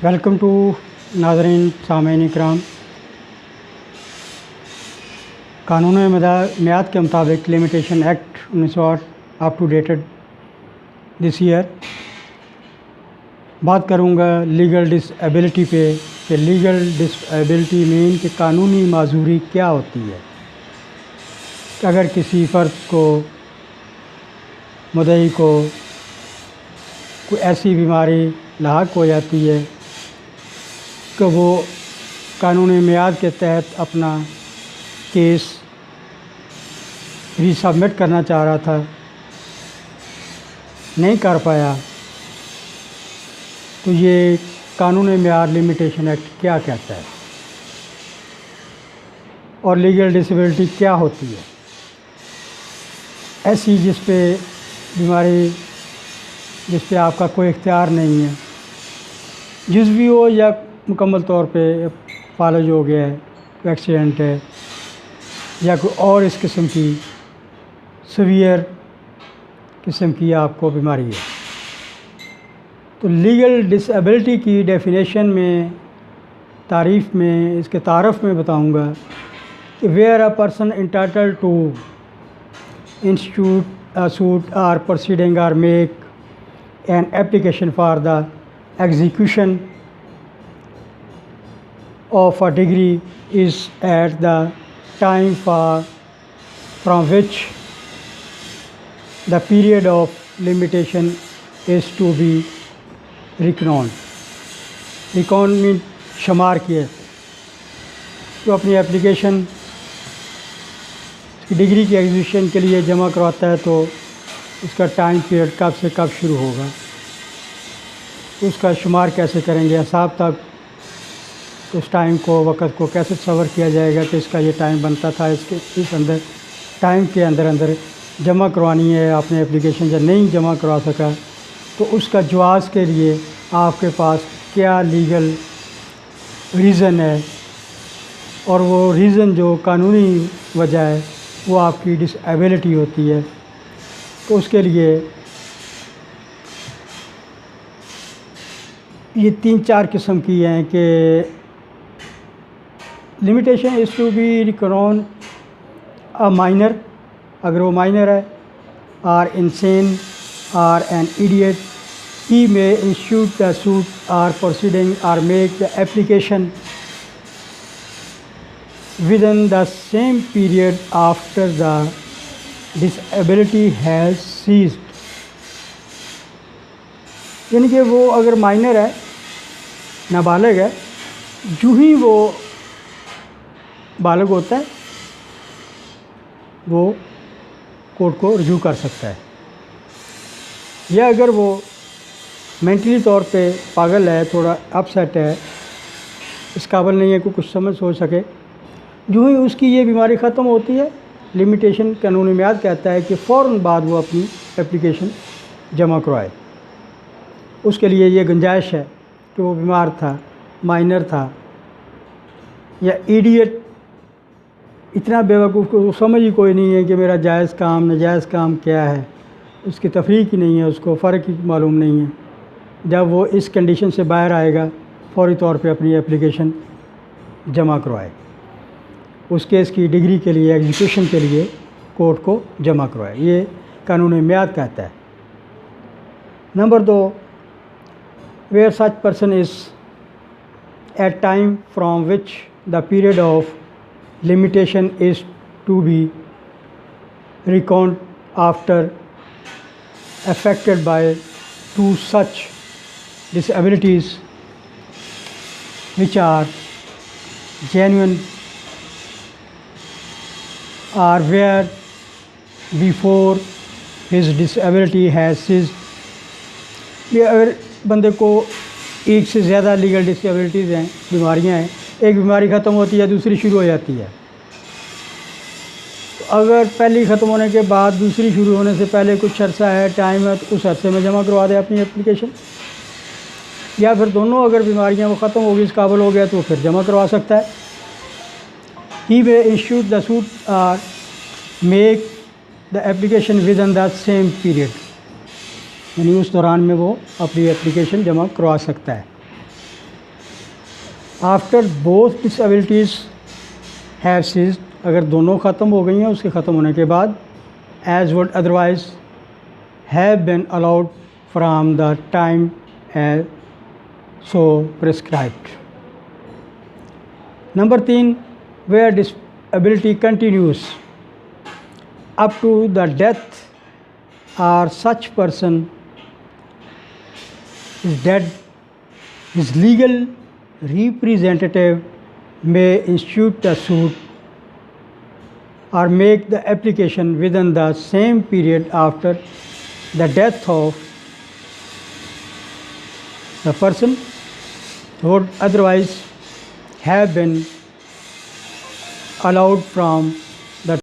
Welcome to ناظرین سامعین اکرام. قانون میعاد کے مطابق limitation act 1960 up to dated this year بات کروں گا لیگل ڈس ایبلٹی پہ کہ لیگل ڈس ایبلٹی مین کہ قانونی معذوری کیا ہوتی ہے. کہ اگر کسی فرد کو مدعی کو کوئی ایسی بیماری لاحق ہو جاتی ہے کہ وہ قانونی میعاد کے تحت اپنا کیس ری سبمٹ کرنا چاہ رہا تھا، نہیں کر پایا، تو یہ قانون میعاد لمیٹیشن ایکٹ کیا کہتا ہے اور لیگل ڈسیبلٹی کیا ہوتی ہے. ایسی جس پہ بیماری جس پہ آپ کا کوئی اختیار نہیں ہے، جزوی ہو یا مکمل طور پہ فالج ہو گیا ہے، ایکسیڈنٹ ہے یا کوئی اور اس قسم کی سیویئر قسم کی آپ کو بیماری ہے. تو لیگل ڈس ایبلٹی کی ڈیفینیشن میں، تعریف میں، اس کے تعارف میں بتاؤں گا کہ where a person entitled to institute a suit or proceeding or make an application for the execution of a degree is at the time from which the period of limitation is to be reckoned. reckoned means شمار کیے. تو اپنی application degree کی execution کے لیے جمع کرواتا ہے تو اس کا ٹائم پیریڈ کب سے کب شروع ہوگا، اس کا شمار کیسے کریں گے، حساب تک اس ٹائم کو، وقت کو کیسے تصور کیا جائے گا کہ اس کا یہ ٹائم بنتا تھا، اس اندر ٹائم کے اندر جمع کروانی ہے آپ نے اپلیکیشن. جب نہیں جمع کروا سکا تو اس کا جواز کے لیے آپ کے پاس کیا لیگل ریزن ہے، اور وہ ریزن جو قانونی وجہ ہے وہ آپ کی ڈس ایبلٹی ہوتی ہے. تو اس کے لیے یہ 3-4 قسم کی ہیں کہ limitation is to be reckon a minor, اگر وہ مائنر ہے، اور انسین اور این ایڈیٹ ہی میں institute the suit or proceeding or make the application within the same period after the disability has ceased. یعنی کہ وہ اگر مائنر ہے، نابالغ ہے، جو ہی وہ بالغ ہوتا ہے وہ کورٹ کو رجوع کر سکتا ہے. یا اگر وہ مینٹلی طور پہ پاگل ہے، تھوڑا اپ سیٹ ہے، اس قابل نہیں ہے کہ کچھ سمجھ سوچ سکے، جو ہی اس کی یہ بیماری ختم ہوتی ہے، لمیٹیشن قانونی میعاد کہتا ہے کہ فوراً بعد وہ اپنی اپلیکیشن جمع کروائے. اس کے لیے یہ گنجائش ہے کہ وہ بیمار تھا، مائنر تھا، یا ایڈیٹ اتنا بیوقوف کو سمجھ ہی کوئی نہیں ہے کہ میرا جائز کام ناجائز کام کیا ہے، اس کی تفریق ہی نہیں ہے، اس کو فرق ہی معلوم نہیں ہے. جب وہ اس کنڈیشن سے باہر آئے گا فوری طور پہ اپنی اپلیکیشن جمع کروائے، اس کیس کی ڈگری کے لیے، ایگزیکیوشن کے لیے کورٹ کو جمع کروائے. یہ قانون میعاد کہتا ہے. Number 2، where such person is at time from which the period of limitation is to be reckoned after affected by two such disabilities which are genuine or where before his disability has ceased. یہ اگر بندے کو ایک سے زیادہ legal disabilities ہیں، بیماریاں ہیں، ایک بیماری ختم ہوتی ہے دوسری شروع ہو جاتی ہے، تو اگر پہلی ختم ہونے کے بعد دوسری شروع ہونے سے پہلے کچھ عرصہ ہے، ٹائم ہے، تو اس عرصے میں جمع کروا دے اپنی اپلیکیشن. یا پھر دونوں اگر بیماریاں وہ ختم ہو گئی، اس قابل ہو گیا تو وہ پھر جمع کروا سکتا ہے. ہی may institute the suit or make the application within the same period. یعنی اس دوران میں وہ اپنی اپلیکیشن جمع کروا سکتا ہے. after both disabilities have ceased, اگر دونوں ختم ہو گئی ہیں اس کے ختم ہونے کے بعد, as would otherwise have been allowed from the time as so prescribed. Number 3, where disability continues up to the death or such person is dead, his legal representative may institute a suit or make the application within the same period after the death of the person who would otherwise have been allowed from